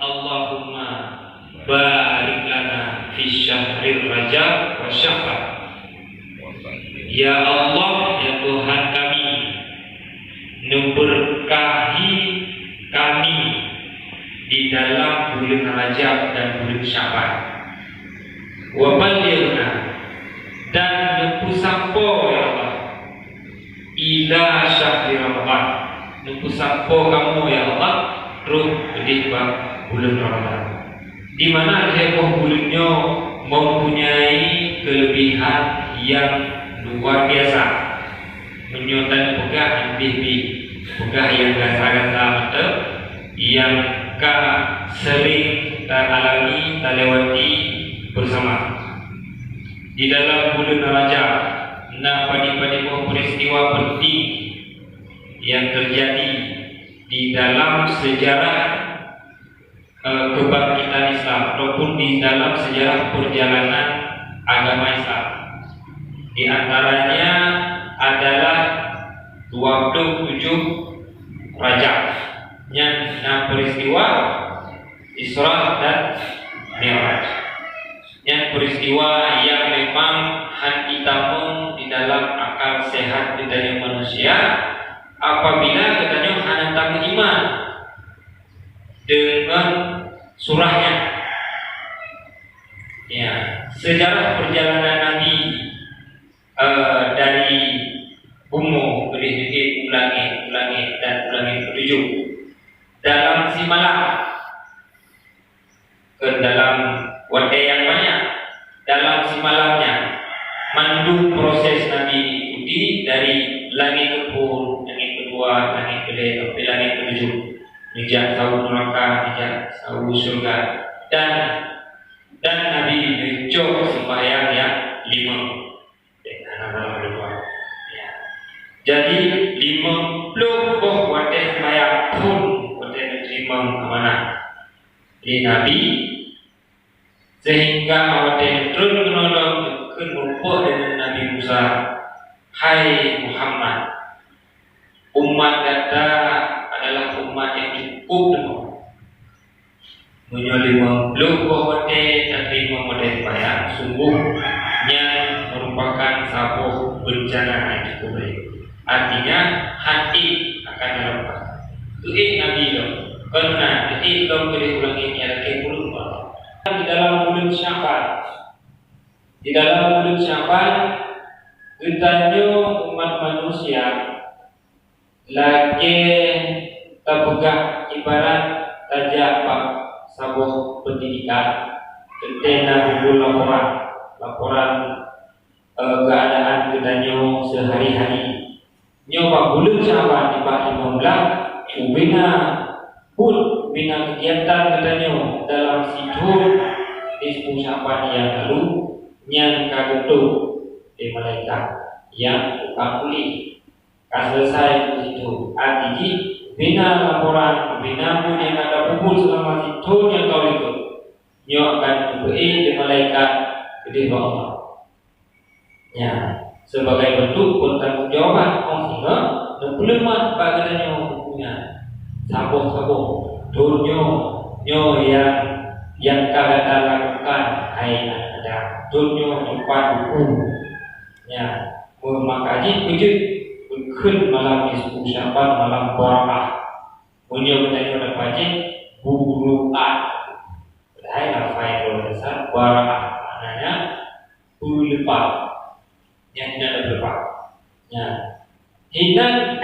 Allahumma barik lana fi syahril Rajab wa Sya'ban. Ya Allah, ya Tuhan kami, memberkahi kami di dalam bulan Rajab dan bulan Sya'ban. Wa ballighna, dan nempuh sampo ya Allah ila syahri Ramadan, nempuh sampo kamu ya Allah terus di bulan Ramadan, di mana heboh bulannya mempunyai kelebihan yang luar biasa, menyutan pegah pegah yang gasa-gasa mata yang sering teralami terlewati bersama di dalam bulan Rajab. Nah, pada peristiwa penting yang terjadi di dalam sejarah kebangkitan Islam ataupun di dalam sejarah perjalanan agama Islam. Di antaranya adalah 27 Rajab yang peristiwa Isra dan Mi'raj, yang peristiwa yang memang hati tamu di dalam akal sehat di dalam manusia apabila katanya hanya tamu iman dengan surahnya. Ya, sejarah perjalanan Nabi dari Bumi ke langit dan ketujuh dalam si malam ke dalam wadai yang banyak dalam si malamnya mandu proses Nabi ikuti dari langit ke-10, langit kedua, langit kedua sampai langit ketujuh, mijak sawu neraka, mijak sawu surga, dan Nabi mencok sembahyang yang 5. Jadi 50 buah wadai sembahyang pun wadai menerima amanah di Nabi, sehingga wadai terus menolong merupakan dengan Nabi Musa. Hai Muhammad, umat kata adalah umat yang cukup penuh, menyolima lupa wadai dan 5 wadai sembahyang sungguhnya merupakan sabuh bencana yang cukup baik. Artinya hati akan dilepas. Tuih Nabi lo, karena tuih lo ulangi ada kebulu. Di dalam bulan Sya'ban, kitanya umat manusia lagi terpegah ibarat tajak sabuh pendidikan, tentang laporan keadaan kitanya sehari-hari. Nyoba bulan Sya'ban di bawah 15 bina kegiatan katanya dalam situ di 10 Sya'ban yang lalu yang kagetuk di malaikat yang tukang kuli selesai di situ arti bina laporan bina pun yang ada kumpul selama situ yang kau ikut nyo akan diberi di malaikat gede Allah ya, sebagai bentuk pertanggungjawaban sehingga lemah bagiannya hukumnya sabung dunia yang kagak lakukan hai ada dunia tempat hukum ya, memakai wujud berkun malam di 10 Sya'ban malam barakah punya benda pada wajib buru'at hai lafai dasar barakah maknanya berlepas yang tidak berlepas ya, hina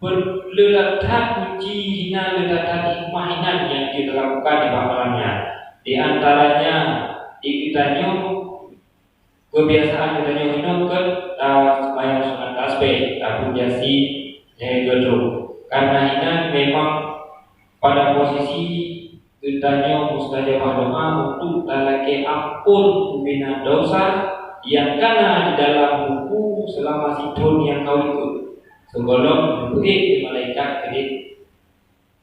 berletak uji hina letak hikmah hina yang kita lakukan di malamnya. Di antaranya ikutanya kebiasaan kitanya hina ke sembahyang sunat tasbih tapi biasi gedung karena hina memang pada posisi kitanya mustajabah doa untuk talaki ampun bina dosa yang karena di dalam buku selama sidun yang kau ikut sebelum diberi di malaikat di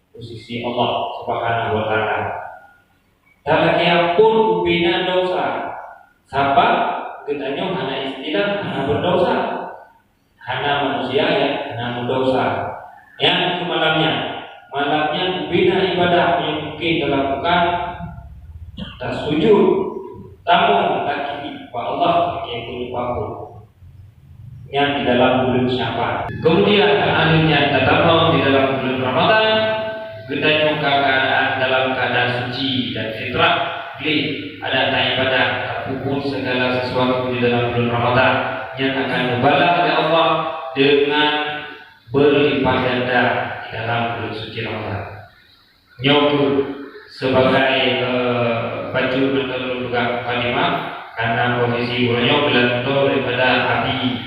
posisi Allah Subhanahu wa ta'ala. Talaki ampun bina dosa sabab kitanya hanya istilah hanya berdosa, hanya manusia yang hanya berdosa yang itu malamnya bina ibadah yang mungkin dalam muka tak sujud tamu kaki wa Allah yang kulipaku yang di dalam bulan Syawal. Kemudian akhirnya tatamo di dalam bulan Ramadan gedanya keadaan dalam keadaan suci dan fitrah, ada ibadah pupur segala sesuatu di dalam bulan Ramadan yang akan membalas oleh Allah dengan berlipat ganda di dalam bulan suci Ramadan. Nyokur sebagai baju bentuk juga kalimah karena posisi beliau belanto daripada api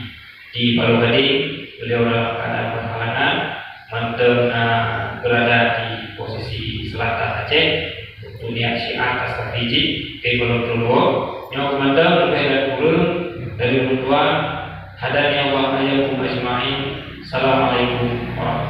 di Palu Gading, beliau dalam keadaan berhalangan berada di posisi selatan Aceh untuk niat syiar atas kafiji ke Gunung Tuluo yang komandan berbeda turun dari Tuhan hadani Allah ayyakum ajma'in. Assalamualaikum warahmatullahi wabarakatuh.